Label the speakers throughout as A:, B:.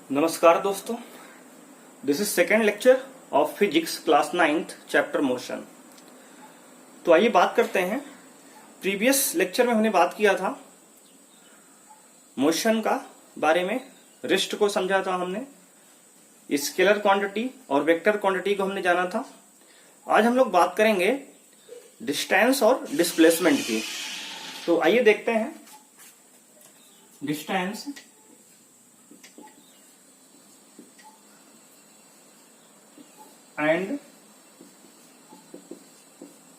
A: नमस्कार दोस्तों, this is second lecture of physics class 9th chapter motion. तो आइए बात करते हैं। प्रीवियस लेक्चर में हमने बात किया था मोशन का बारे में, रेस्ट को समझा था हमने, स्केलर क्वांटिटी और वेक्टर क्वांटिटी को हमने जाना था। आज हम लोग बात करेंगे डिस्टेंस और डिस्प्लेसमेंट की। तो आइए देखते हैं डिस्टेंस एंड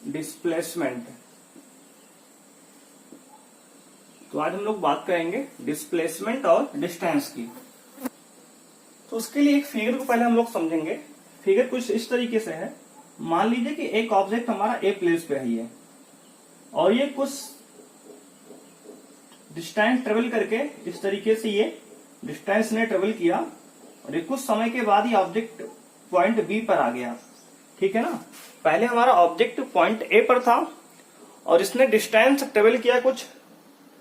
A: डिस्प्लेसमेंट। तो आज हम लोग बात करेंगे डिस्प्लेसमेंट और डिस्टेंस की। तो उसके लिए एक फिगर को पहले हम लोग समझेंगे। फिगर कुछ इस तरीके से है। मान लीजिए कि एक ऑब्जेक्ट हमारा ए प्लेस पे है और ये कुछ डिस्टेंस ट्रेवल करके इस तरीके से ये डिस्टेंस ने ट्रेवल किया और ये कुछ समय के बाद ये ऑब्जेक्ट पॉइंट बी पर आ गया। ठीक है ना। पहले हमारा ऑब्जेक्ट पॉइंट ए पर था और इसने डिस्टेंस ट्रेवल किया कुछ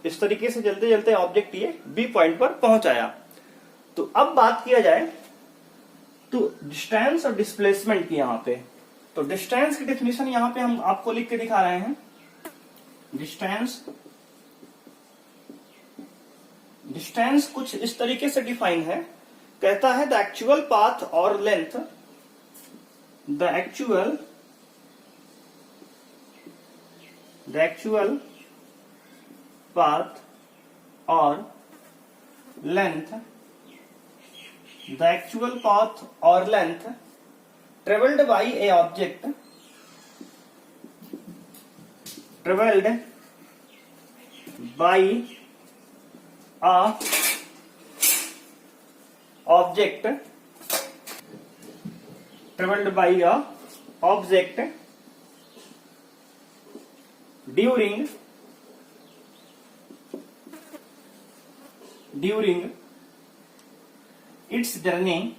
A: इस तरीके से, चलते चलते ऑब्जेक्ट ये बी पॉइंट पर पहुंच आया। तो अब बात किया जाए तो डिस्टेंस और डिस्प्लेसमेंट की। यहां पे तो डिस्टेंस की डेफिनेशन यहां पे हम आपको लिख के दिखा रहे हैं। डिस्टेंस कुछ इस तरीके से डिफाइन है। कहता है द एक्चुअल पाथ और length, the actual path or length traveled by a object traveled by a object during its journey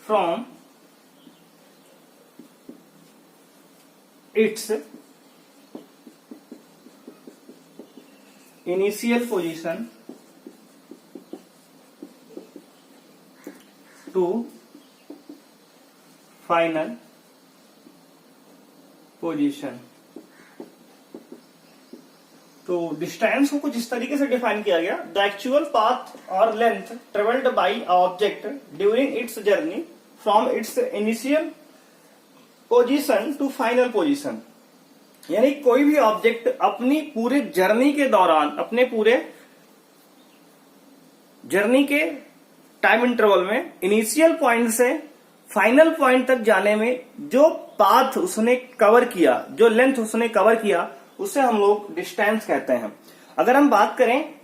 A: from its initial position to final position। तो डिस्टेंस को कुछ इस तरीके से डिफाइन किया गया। द एक्चुअल पाथ और length travelled by object during its journey from its initial position to final position. यानी कोई भी ऑब्जेक्ट अपनी पूरे जर्नी के दौरान, अपने पूरे जर्नी के टाइम इंटरवल में इनिशियल पॉइंट से फाइनल पॉइंट तक जाने में जो पाथ उसने कवर किया, जो लेंथ उसने कवर किया, उसे हम लोग डिस्टेंस कहते हैं। अगर हम बात करें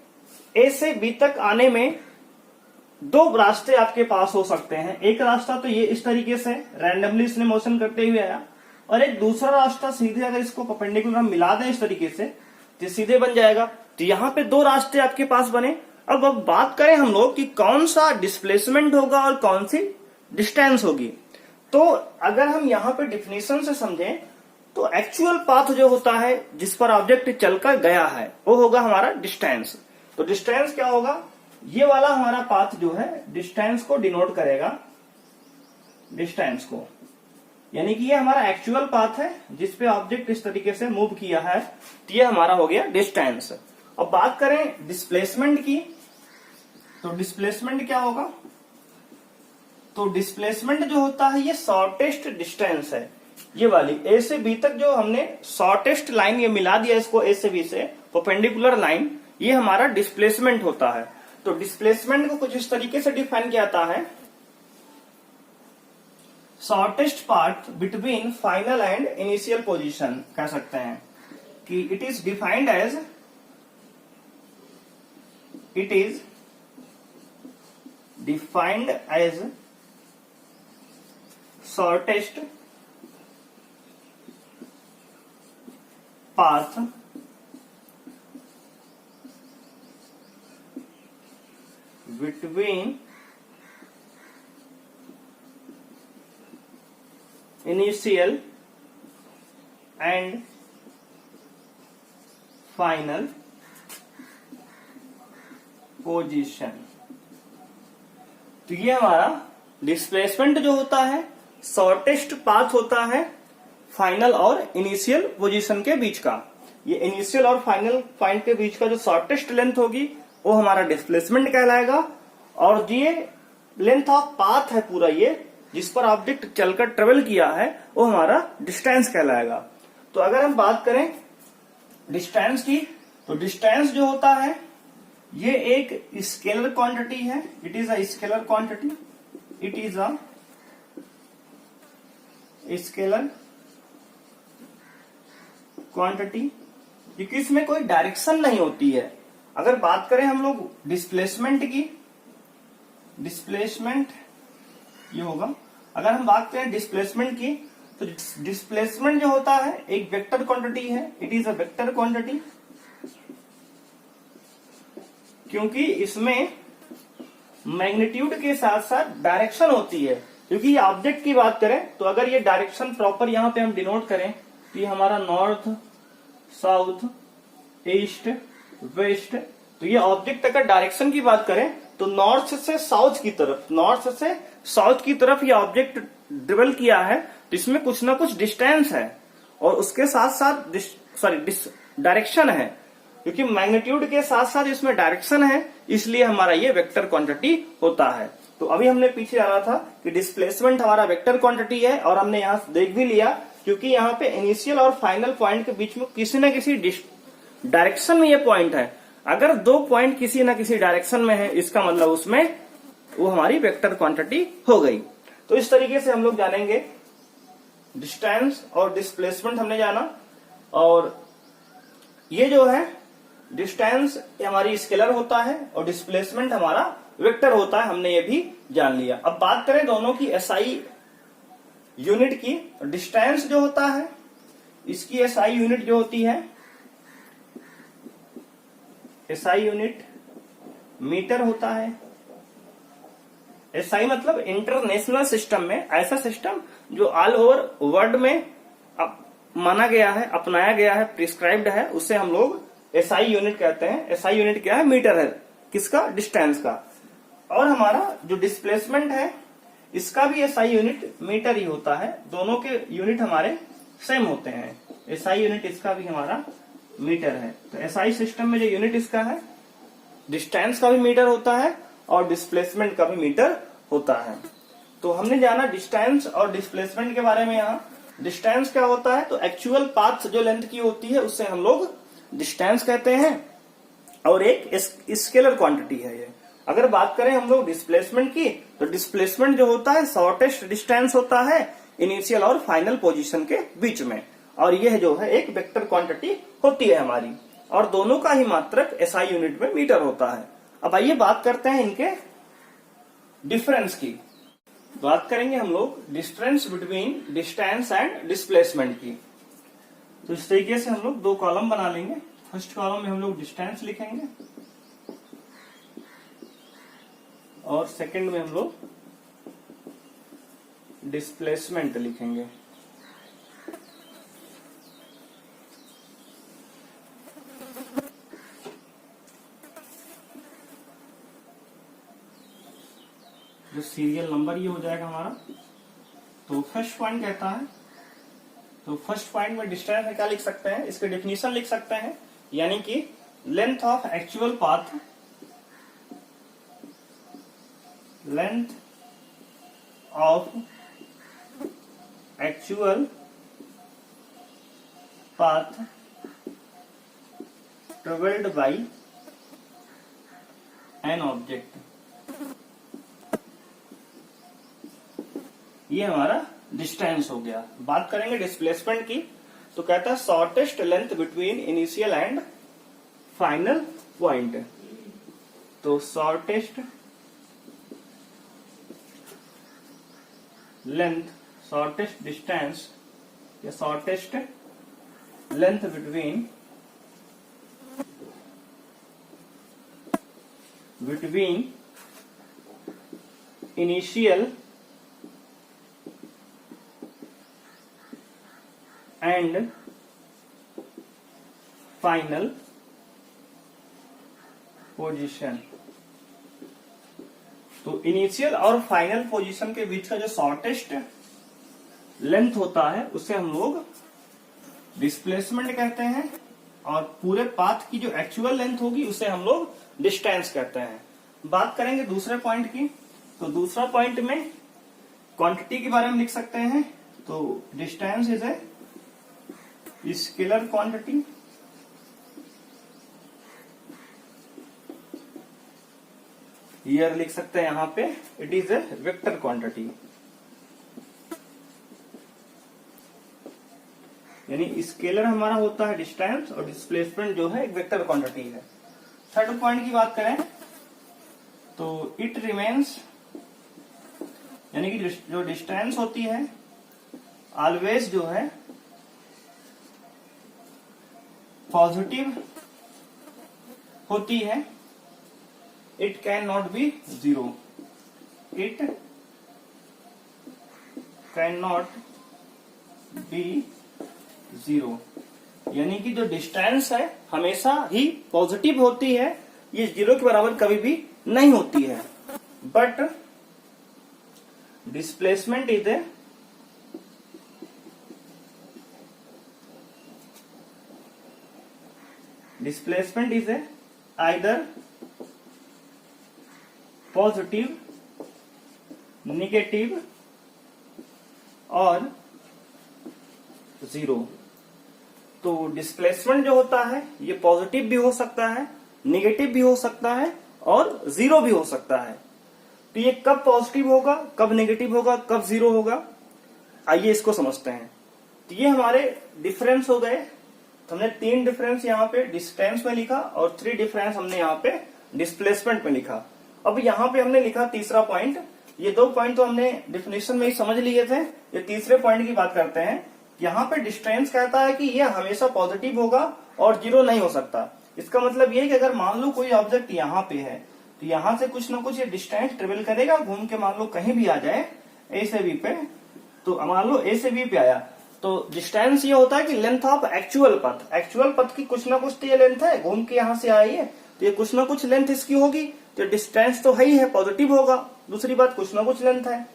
A: ए से बी तक आने में दो रास्ते आपके पास हो सकते हैं। एक रास्ता तो ये इस तरीके से रैंडमली इसने मोशन करते हुए आया और एक दूसरा रास्ता सीधे, अगर इसको परपेंडिकुलर हम मिला दें इस तरीके से तो सीधे बन जाएगा। तो यहाँ पे दो रास्ते आपके पास बने। अब बात करें हम लोग कि कौन सा डिस्प्लेसमेंट होगा और कौन सी डिस्टेंस होगी। तो अगर हम यहाँ पे डिफिनेशन से समझें तो एक्चुअल पाथ जो होता है जिस पर ऑब्जेक्ट चलकर गया है वो होगा हमारा डिस्टेंस। तो डिस्टेंस क्या होगा? ये वाला हमारा पाथ जो है डिस्टेंस को डिनोट करेगा, डिस्टेंस को। यानी कि ये हमारा एक्चुअल पाथ है जिस पे ऑब्जेक्ट इस तरीके से मूव किया है, तो ये हमारा हो गया डिस्टेंस। अब बात करें डिस्प्लेसमेंट की, तो डिस्प्लेसमेंट क्या होगा? तो डिस्प्लेसमेंट जो होता है ये शॉर्टेस्ट डिस्टेंस है। ये वाली ए से बी तक जो हमने शॉर्टेस्ट लाइन ये मिला दिया इसको ए से बी से, परपेंडिकुलर लाइन, ये हमारा डिस्प्लेसमेंट होता है। तो डिस्प्लेसमेंट को कुछ इस तरीके से डिफाइन किया जाता है, shortest path between final and initial position कह सकते हैं कि it is defined as shortest path between initial and final position. तो ये हमारा डिस्प्लेसमेंट जो होता है शॉर्टेस्ट पाथ होता है फाइनल और इनिशियल पोजीशन के बीच का। ये इनिशियल और फाइनल पॉइंट के बीच का जो शॉर्टेस्ट लेंथ होगी वो हमारा डिस्प्लेसमेंट कहलाएगा, और ये लेंथ ऑफ पाथ है पूरा ये जिस पर ऑब्जेक्ट चलकर ट्रेवल किया है वो हमारा डिस्टेंस कहलाएगा। तो अगर हम बात करें डिस्टेंस की, तो डिस्टेंस जो होता है ये एक स्केलर क्वांटिटी है। It is a scalar quantity, it is a scalar quantity, क्योंकि इसमें कोई डायरेक्शन नहीं होती है। अगर बात करें हम लोग डिस्प्लेसमेंट की, डिस्प्लेसमेंट ये होगा, अगर हम बात करें डिस्प्लेसमेंट की, तो डिस्प्लेसमेंट जो होता है एक वेक्टर क्वांटिटी है। It is a vector quantity, क्योंकि इसमें मैग्नीट्यूड के साथ साथ डायरेक्शन होती है। क्योंकि ये ऑब्जेक्ट की बात करें तो अगर ये डायरेक्शन प्रॉपर यहां पे हम डिनोट करें तो ये हमारा नॉर्थ, साउथ, ईस्ट, वेस्ट, तो ये ऑब्जेक्ट अगर डायरेक्शन की बात करें तो नॉर्थ से साउथ की तरफ, नॉर्थ से साउथ की तरफ ये ऑब्जेक्ट ट्रेवल किया है, तो इसमें कुछ ना कुछ डिस्टेंस है और उसके साथ साथ डायरेक्शन है। क्योंकि मैग्नीट्यूड के साथ साथ इसमें डायरेक्शन है, इसलिए हमारा ये वेक्टर क्वांटिटी होता है। तो अभी हमने पीछे जाना था कि डिस्प्लेसमेंट हमारा वेक्टर क्वांटिटी है, और हमने यहां देख भी लिया क्योंकि यहाँ पे इनिशियल और फाइनल पॉइंट के बीच में किसी न किसी डायरेक्शन में ये पॉइंट है। अगर दो पॉइंट किसी न किसी डायरेक्शन में है, इसका मतलब उसमें वो हमारी वेक्टर क्वांटिटी हो गई। तो इस तरीके से हम लोग जानेंगे डिस्टेंस और डिस्प्लेसमेंट हमने जाना, और ये जो है डिस्टेंस हमारी स्केलर होता है और डिस्प्लेसमेंट हमारा वेक्टर होता है, हमने ये भी जान लिया। अब बात करें दोनों की एसआई यूनिट की, डिस्टेंस जो होता है इसकी एसआई यूनिट जो होती है, एसआई यूनिट मीटर होता है। एसआई मतलब इंटरनेशनल सिस्टम में ऐसा सिस्टम जो ऑल ओवर वर्ल्ड में माना गया है, अपनाया गया है, प्रिस्क्राइब्ड है, उसे हम लोग एसआई यूनिट कहते हैं। एसआई यूनिट क्या है? मीटर है। किसका? डिस्टेंस का। और हमारा जो डिस्प्लेसमेंट है इसका भी एसआई यूनिट मीटर ही होता है। दोनों के यूनिट हमारे सेम होते हैं। एसआई यूनिट इसका भी हमारा मीटर है। तो एसआई सिस्टम में जो यूनिट इसका है, डिस्टेंस का भी मीटर होता है और डिस्प्लेसमेंट का भी मीटर होता है। तो हमने जाना डिस्टेंस और डिस्प्लेसमेंट के बारे में। यहाँ डिस्टेंस क्या होता है? तो एक्चुअल पाथ जो लेंथ की होती है उससे हम लोग डिस्टेंस कहते हैं, और एक स्केलर क्वांटिटी है ये। अगर बात करें हम लोग डिस्प्लेसमेंट की, तो डिस्प्लेसमेंट जो होता है शॉर्टेस्ट डिस्टेंस होता है इनिशियल और फाइनल पोजीशन के बीच में, और यह जो है एक वेक्टर क्वांटिटी होती है हमारी, और दोनों का ही मात्रक एसआई यूनिट में मीटर होता है। अब आइए बात करते हैं इनके डिफरेंस की। बात करेंगे हम लोग difference between distance and displacement की। तो इस तरीके से हम लोग दो कॉलम बना लेंगे। फर्स्ट कॉलम में हम लोग डिस्टेंस लिखेंगे और सेकंड में हम लोग डिस्प्लेसमेंट लिखेंगे। जो सीरियल नंबर ये हो जाएगा हमारा। तो फर्स्ट पॉइंट कहता है, तो फर्स्ट पॉइंट में डिस्टेंस में क्या लिख सकते हैं? इसके डेफिनेशन लिख सकते हैं, यानी कि length of actual path, length of actual path travelled by an object. ये हमारा डिस्टेंस हो गया। बात करेंगे डिस्प्लेसमेंट की, तो कहता है shortest length between initial and final point. तो शॉर्टेस्ट लेंथ, शॉर्टेस्ट डिस्टेंस या shortest length between initial and final position. तो इनिशियल और फाइनल पोजीशन के बीच का जो शॉर्टेस्ट लेंथ होता है उसे हम लोग डिस्प्लेसमेंट कहते हैं, और पूरे पाथ की जो एक्चुअल लेंथ होगी उसे हम लोग डिस्टेंस कहते हैं। बात करेंगे दूसरे पॉइंट की, तो दूसरा पॉइंट में क्वांटिटी के बारे में लिख सकते हैं। तो distance is a scalar quantity, year लिख सकते हैं यहां पे, it is a vector quantity. यानी स्केलर हमारा होता है डिस्टेंस और डिस्प्लेसमेंट जो है एक वेक्टर क्वांटिटी है। थर्ड पॉइंट की बात करें तो इट रिमेन्स, यानी कि जो डिस्टेंस होती है ऑलवेज जो है पॉजिटिव होती है, it can not be zero, it can not be zero. यानी कि जो डिस्टेंस है हमेशा ही पॉजिटिव होती है, ये जीरो के बराबर कभी भी नहीं होती है। But displacement is a either positive, negative और जीरो। तो डिस्प्लेसमेंट जो होता है ये पॉजिटिव भी हो सकता है, निगेटिव भी हो सकता है और जीरो भी हो सकता है। तो ये कब पॉजिटिव होगा, कब नेगेटिव होगा, कब जीरो होगा, आइए इसको समझते हैं। तो ये हमारे डिफरेंस हो गए। तो हमने 3 डिफरेंस यहाँ पे डिस्टेंस में लिखा और 3 डिफरेंस हमने यहाँ पे डिस्प्लेसमेंट में लिखा। अब यहाँ पे हमने लिखा तीसरा पॉइंट। ये 2 पॉइंट तो हमने डिफिनेशन में ही समझ लिए थे। ये तीसरे पॉइंट की बात करते हैं। यहाँ पे डिस्टेंस कहता है कि ये हमेशा पॉजिटिव होगा और जीरो नहीं हो सकता। इसका मतलब ये है कि अगर मान लो कोई ऑब्जेक्ट यहाँ पे है तो यहाँ से कुछ ना कुछ ये डिस्टेंस ट्रेवल करेगा, घूम के मान लो कहीं भी आ जाए ए से बी पे। तो मान लो ए से बी पे आया तो डिस्टेंस ये होता है कि लेंथ ऑफ एक्चुअल पथ, एक्चुअल पथ की कुछ ना कुछ तो ये लेंथ है, घूम के यहाँ से आई है तो ये कुछ ना कुछ लेंथ इसकी होगी। तो डिस्टेंस तो है ही है, पॉजिटिव होगा। दूसरी बात कुछ ना कुछ लेंथ है।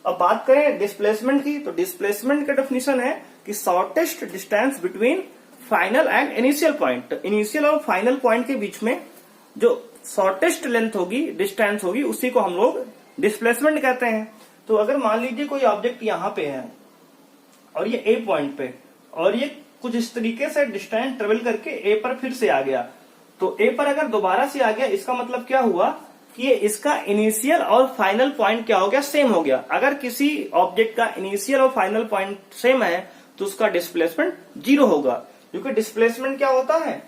A: अब बात करें डिस्प्लेसमेंट की, तो डिस्प्लेसमेंट का डेफिनेशन है कि shortest distance between final and initial point. Initial और फाइनल पॉइंट के बीच में जो शॉर्टेस्ट लेंथ होगी, डिस्टेंस होगी, उसी को हम लोग डिस्प्लेसमेंट कहते हैं। तो अगर मान लीजिए कोई ऑब्जेक्ट यहाँ पे है और ये ए पॉइंट पे, और ये कुछ इस तरीके से डिस्टेंस ट्रेवल करके ए पर फिर से आ गया, तो ए पर अगर दोबारा से आ गया, इसका मतलब क्या हुआ कि ये इसका इनिशियल और फाइनल पॉइंट क्या हो गया, सेम हो गया। अगर किसी ऑब्जेक्ट का इनिशियल और फाइनल पॉइंट सेम है तो उसका डिस्प्लेसमेंट जीरो होगा। क्योंकि डिस्प्लेसमेंट क्या होता है,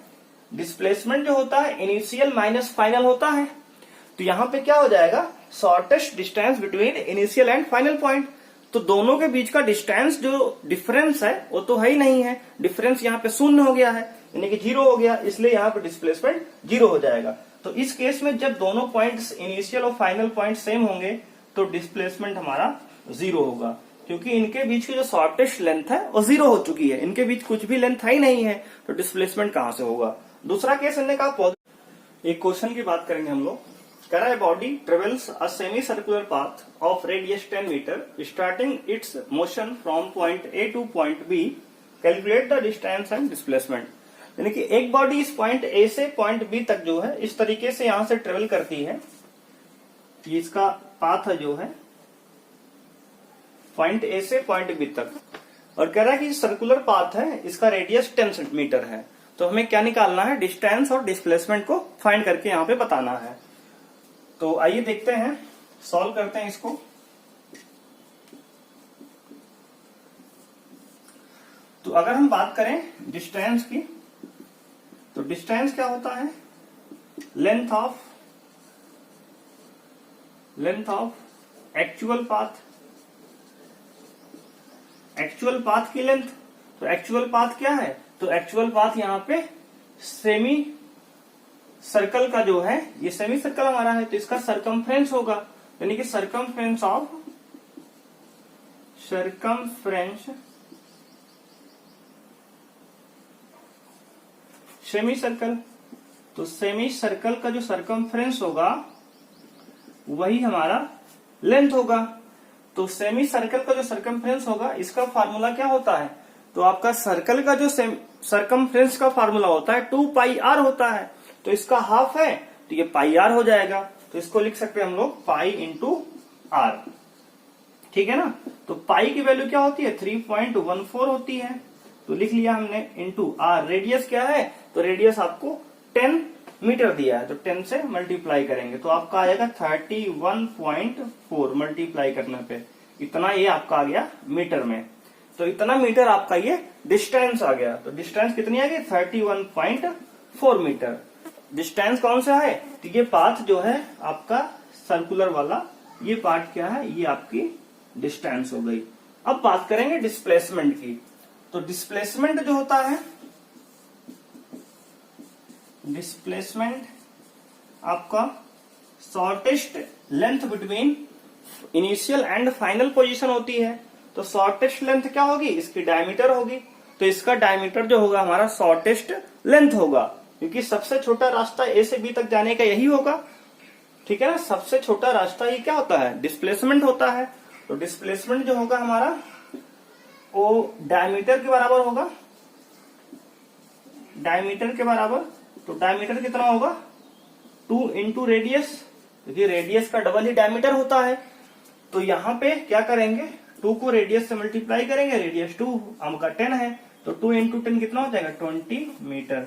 A: डिस्प्लेसमेंट जो होता है इनिशियल माइनस फाइनल होता है। तो यहाँ पे क्या हो जाएगा, shortest distance between initial and final point. तो दोनों के बीच का डिस्टेंस जो डिफरेंस है वो तो है ही नहीं है, डिफरेंस यहाँ पे शून्य हो गया है, यानी कि जीरो हो गया, इसलिए यहाँ पे डिस्प्लेसमेंट जीरो हो जाएगा। तो इस केस में जब दोनों पॉइंट्स इनिशियल और फाइनल पॉइंट सेम होंगे तो डिस्प्लेसमेंट हमारा जीरो होगा, क्योंकि इनके बीच की जो शॉर्टेस्ट लेंथ है वो जीरो हो चुकी है, इनके बीच कुछ भी लेंथ है ही नहीं है, तो डिस्प्लेसमेंट कहां से होगा। दूसरा केस हमने कहा, एक क्वेश्चन की बात करेंगे हम लोग। कह रहा है body travels a semi circular path of radius 10 metre starting its motion from point A to point B, calculate the distance and displacement. यानी कि एक बॉडी इस पॉइंट ए से पॉइंट बी तक जो है इस तरीके से यहां से ट्रेवल करती है, ये इसका पाथ जो है पॉइंट ए से पॉइंट बी तक, और कह रहा है कि सर्कुलर पाथ है, इसका रेडियस 10 सेंटीमीटर है। तो हमें क्या निकालना है, डिस्टेंस और डिस्प्लेसमेंट को फाइंड करके यहाँ पे बताना है। तो आइए देखते हैं, सॉल्व करते हैं इसको। तो अगर हम बात करें डिस्टेंस की, तो डिस्टेंस क्या होता है, length of actual path, actual path की लेंथ। तो एक्चुअल पाथ क्या है, तो एक्चुअल पाथ यहाँ पे सेमी सर्कल का जो है, ये सेमी सर्कल हमारा है तो इसका सरकमफ्रेंस होगा, यानी कि सरकमफ्रेंस सेमी सर्कल। तो सेमी सर्कल का जो सरकमफ्रेंस होगा वही हमारा लेंथ होगा। तो सेमी सर्कल का जो सरकमफ्रेंस होगा इसका फार्मूला क्या होता है, तो आपका सर्कल का जो सरकमफ्रेंस का फार्मूला होता है 2 पाई आर होता है। तो इसका हाफ है तो ये पाई आर हो जाएगा। तो इसको लिख सकते हैं हम लोग पाई इंटू आर, ठीक है ना। तो पाई की वैल्यू क्या होती है 3.14 होती है। तो लिख लिया हमने इंटू आर। रेडियस क्या है, तो रेडियस आपको 10 मीटर दिया है, तो 10 से मल्टीप्लाई करेंगे तो आपका आएगा 31.4 मल्टीप्लाई करने पे इतना ये आपका आ गया मीटर में। तो इतना मीटर आपका ये डिस्टेंस आ गया। तो डिस्टेंस कितनी आ गई 31.4 मीटर। डिस्टेंस कौन सा है, तो ये पाथ जो है आपका सर्कुलर वाला, ये पार्ट क्या है, ये आपकी डिस्टेंस हो गई। अब बात करेंगे डिस्प्लेसमेंट की। तो डिस्प्लेसमेंट जो होता है, डिस्प्लेसमेंट आपका shortest length between initial and final position होती है। तो शॉर्टेस्ट लेंथ क्या होगी, इसकी डायमीटर होगी। तो इसका डायमीटर जो होगा हमारा शॉर्टेस्ट लेंथ होगा, क्योंकि सबसे छोटा रास्ता ए से बी तक जाने का यही होगा, ठीक है ना। सबसे छोटा रास्ता ये क्या होता है, डिस्प्लेसमेंट होता है। तो डिस्प्लेसमेंट जो होगा हमारा वो डायमीटर के बराबर होगा, डायमीटर के बराबर। तो डायमीटर कितना होगा 2 इंटू रेडियस, क्योंकि रेडियस का डबल ही डायमीटर होता है। तो यहाँ पे क्या करेंगे, 2 को रेडियस से मल्टीप्लाई करेंगे, रेडियस 2 आपका 10 है, तो 2 इंटू 10 कितना हो जाएगा 20 मीटर।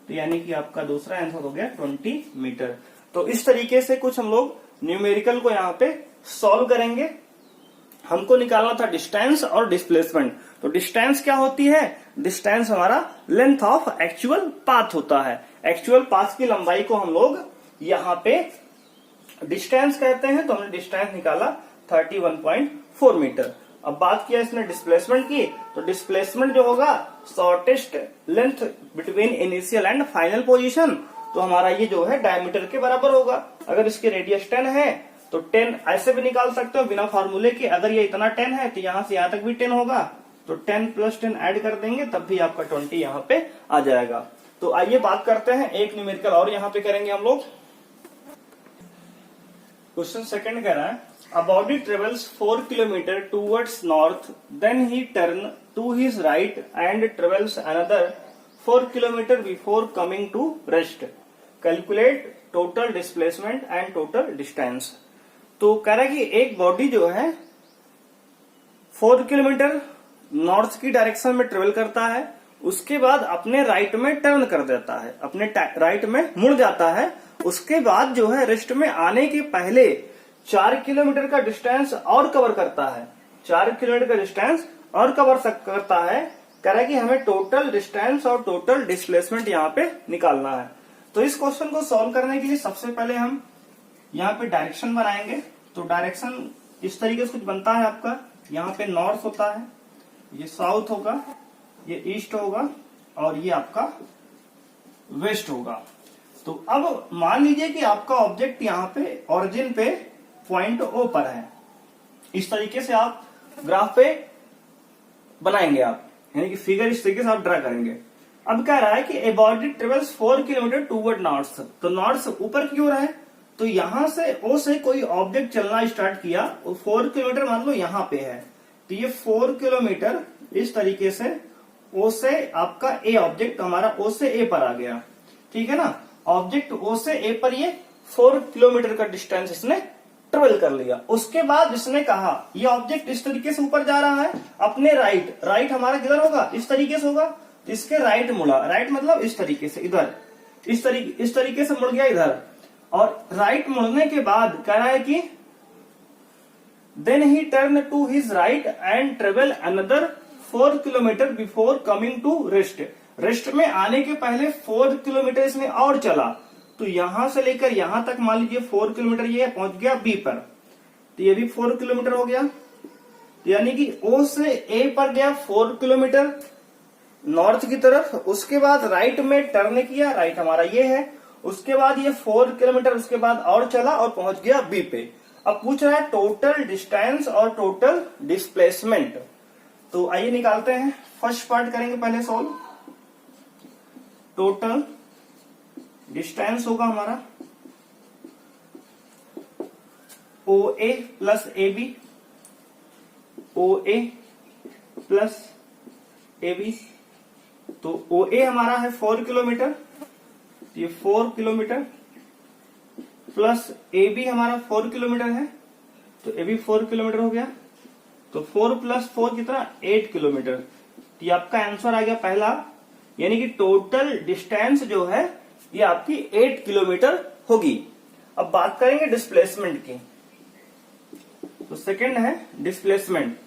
A: तो यानी कि आपका दूसरा आंसर हो गया 20 मीटर। तो इस तरीके से कुछ हम लोग न्यूमेरिकल को यहाँ पे सॉल्व करेंगे। हमको निकालना था डिस्टेंस और डिस्प्लेसमेंट। तो डिस्टेंस क्या होती है, डिस्टेंस हमारा लेंथ ऑफ एक्चुअल पाथ होता है। एक्चुअल पाथ की लंबाई को हम लोग यहाँ पे डिस्टेंस कहते हैं। तो हमने डिस्टेंस निकाला 31.4 मीटर। अब बात किया इसने डिस्प्लेसमेंट की, तो डिस्प्लेसमेंट जो होगा shortest length between initial and final position. तो हमारा ये जो है डायमीटर के बराबर होगा। अगर इसकी रेडियस 10 है तो 10 ऐसे भी निकाल सकते हो बिना फार्मूले के। अगर ये इतना 10 है तो यहां से यहां तक भी 10 होगा, तो 10 प्लस 10 ऐड कर देंगे तब भी आपका 20 यहाँ पे आ जाएगा। तो आइए बात करते हैं एक न्यूमेरिकल और यहाँ पे करेंगे हम लोग। क्वेश्चन सेकंड कह रहा है, a body travels 4 kilometre towards north, then he turn to his right and travels another 4 kilometre before coming to rest. Calculate total displacement and total distance. तो कह रहा है कि एक बॉडी जो है 4 किलोमीटर नॉर्थ की डायरेक्शन में ट्रेवल करता है, उसके बाद अपने राइट में टर्न कर देता है, अपने राइट में मुड़ जाता है। उसके बाद जो है रेस्ट में आने के पहले 4 किलोमीटर का डिस्टेंस और कवर करता है, 4 किलोमीटर का डिस्टेंस और कवर करता है। कह रहा है कि हमें टोटल डिस्टेंस और टोटल डिस्प्लेसमेंट यहाँ पे निकालना है। तो इस क्वेश्चन को सॉल्व करने के लिए सबसे पहले हम यहाँ पे डायरेक्शन बनाएंगे। तो डायरेक्शन इस तरीके से कुछ बनता है आपका, यहाँ पे नॉर्थ होता है, ये साउथ होगा, ये ईस्ट होगा और ये आपका वेस्ट होगा। तो अब मान लीजिए कि आपका ऑब्जेक्ट यहाँ पे ओरिजिन पे पॉइंट ओ पर है। इस तरीके से आप ग्राफ पे बनाएंगे आप, यानी कि फिगर इस तरीके से आप ड्रा करेंगे। अब कह रहा है कि a body travels 4 kilometre toward north. तो नॉर्थ ऊपर की ओर है, तो यहां से ओ से कोई ऑब्जेक्ट चलना स्टार्ट किया, 4 किलोमीटर मान लो यहाँ पे है, तो ये 4 किलोमीटर इस तरीके से ओ से आपका ए ऑब्जेक्ट हमारा ओ से ए पर आ गया, ठीक है ना। ऑब्जेक्ट ओ से ए पर ये 4 किलोमीटर का डिस्टेंस इसने ट्रेवल कर लिया। उसके बाद इसने कहा ये ऑब्जेक्ट इस तरीके से ऊपर जा रहा है, अपने राइट हमारा किधर होगा, इस तरीके से होगा। तो इसके राइट मुड़ा, राइट मतलब इस तरीके से, इधर इस तरीके से मुड़ गया इधर। और राइट मुड़ने के बाद कह रहा है कि then he turn to his right and travel another 4 kilometre before coming to rest. Rest में आने के पहले 4 किलोमीटर इसने और चला। तो यहां से लेकर यहां तक मान लीजिए 4 किलोमीटर ये पहुंच गया बी पर, तो ये भी 4 किलोमीटर हो गया। तो यानी कि ओ से ए पर गया 4 किलोमीटर नॉर्थ की तरफ। उसके बाद राइट में टर्न किया, राइट हमारा ये है। उसके बाद ये 4 किलोमीटर उसके बाद और चला और पहुंच गया बी पे। अब पूछ रहा है टोटल डिस्टेंस और टोटल डिस्प्लेसमेंट। तो आइए निकालते हैं। फर्स्ट पार्ट करेंगे पहले सॉल्व। टोटल डिस्टेंस होगा हमारा OA plus AB, OA plus AB। तो OA हमारा है 4 किलोमीटर, ये 4 किलोमीटर प्लस AB हमारा 4 किलोमीटर है, तो AB 4 किलोमीटर हो गया। तो 4 प्लस 4 कितना, 8 किलोमीटर। तो ये आपका आंसर आ गया पहला, यानी कि टोटल डिस्टेंस जो है ये आपकी 8 किलोमीटर होगी। अब बात करेंगे डिस्प्लेसमेंट की। तो सेकंड है डिस्प्लेसमेंट।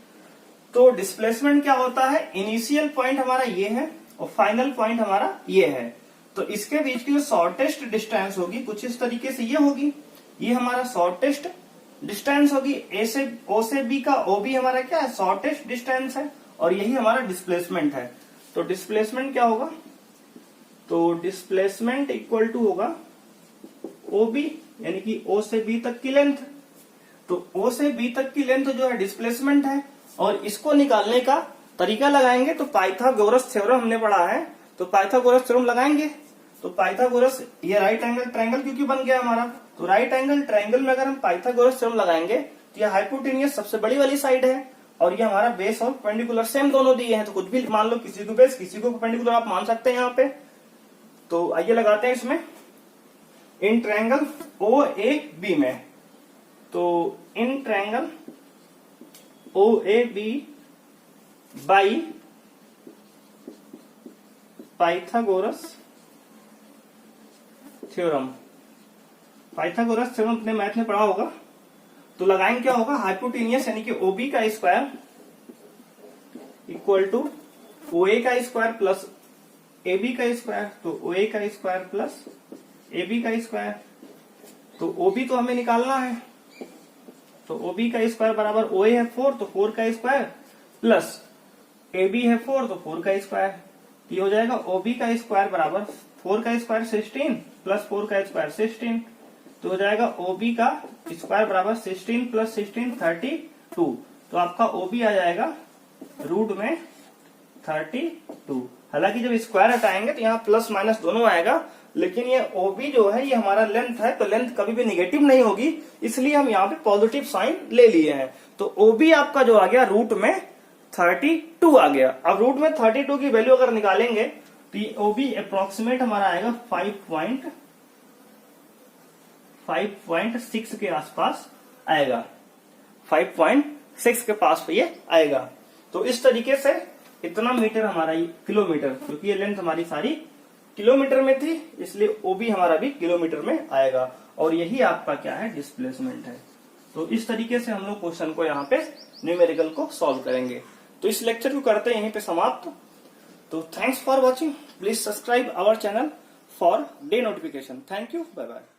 A: तो डिस्प्लेसमेंट क्या होता है, इनिशियल पॉइंट हमारा ये है और फाइनल पॉइंट हमारा ये है। तो इसके बीच की जो शॉर्टेस्ट डिस्टेंस होगी कुछ इस तरीके से ये होगी, ये हमारा शॉर्टेस्ट डिस्टेंस होगी। O से B का OB हमारा क्या है, शॉर्टेस्ट डिस्टेंस है, और यही हमारा डिस्प्लेसमेंट है। तो डिस्प्लेसमेंट क्या होगा, तो डिस्प्लेसमेंट इक्वल टू होगा OB, यानी कि O से B तक की लेंथ। तो O से B तक की लेंथ जो है डिस्प्लेसमेंट है, और इसको निकालने का तरीका लगाएंगे तो पाइथागोरस थ्योरम हमने पढ़ा है, तो पाइथागोरस थ्योरम लगाएंगे। तो पाइथागोरस, ये राइट एंगल ट्रायंगल क्योंकि बन गया हमारा, तो राइट एंगल ट्रायंगल में अगर हम पाइथागोरस थ्योरम लगाएंगे तो ये हाइपोटेनियस सबसे बड़ी वाली साइड है, और ये हमारा बेस और परपेंडिकुलर सेम दोनों दिए हैं। तो कुछ भी मान लो, किसी को बेस किसी को परपेंडिकुलर आप मान सकते हैं यहाँ पे। तो आइए लगाते हैं इसमें इन ट्रायंगल OAB में। तो in triangle OAB by Pythagoras theorem. Pythagoras theorem अपने मैथ में पढ़ा होगा। तो लगाएंगे क्या होगा, हाइपोटेनियस यानी कि OB का स्क्वायर इक्वल टू OA का स्क्वायर प्लस AB का स्क्वायर। तो OA का स्क्वायर प्लस AB का स्क्वायर। तो OB तो हमें निकालना है, तो OB का स्क्वायर बराबर OA है 4, तो 4 का स्क्वायर प्लस AB है 4, तो 4 का स्क्वायर। ये हो जाएगा OB का स्क्वायर बराबर 4 का स्क्वायर 16 प्लस 4 का स्क्वायर 16। तो हो जाएगा OB का स्क्वायर बराबर 16 प्लस 16 32। तो आपका OB आ जाएगा रूट में 32। हालांकि जब स्क्वायर हटाएंगे तो यहाँ प्लस माइनस दोनों आएगा, लेकिन ये OB जो है ये हमारा लेंथ है, तो लेंथ कभी भी निगेटिव नहीं होगी, इसलिए हम यहाँ पे पॉजिटिव साइन ले लिए हैं। तो OB आपका जो आ गया रूट में 32 आ गया। अब रूट में 32 की वैल्यू अगर निकालेंगे तो ये OB अप्रोक्सीमेट हमारा आएगा 5.6 के आसपास आएगा, 5.6 के पास पे ये आएगा। तो इस तरीके से इतना मीटर हमारा किलोमीटर, क्योंकि ये लेंथ हमारी सारी किलोमीटर में थी, इसलिए OB हमारा भी किलोमीटर में आएगा, और यही आपका क्या है, डिस्प्लेसमेंट है। तो इस तरीके से हम लोग क्वेश्चन को यहाँ पे न्यूमेरिकल को सॉल्व करेंगे। तो इस लेक्चर को करते हैं यहीं पे समाप्त। तो thanks for watching, please subscribe our channel for the notification. Thank you, bye bye.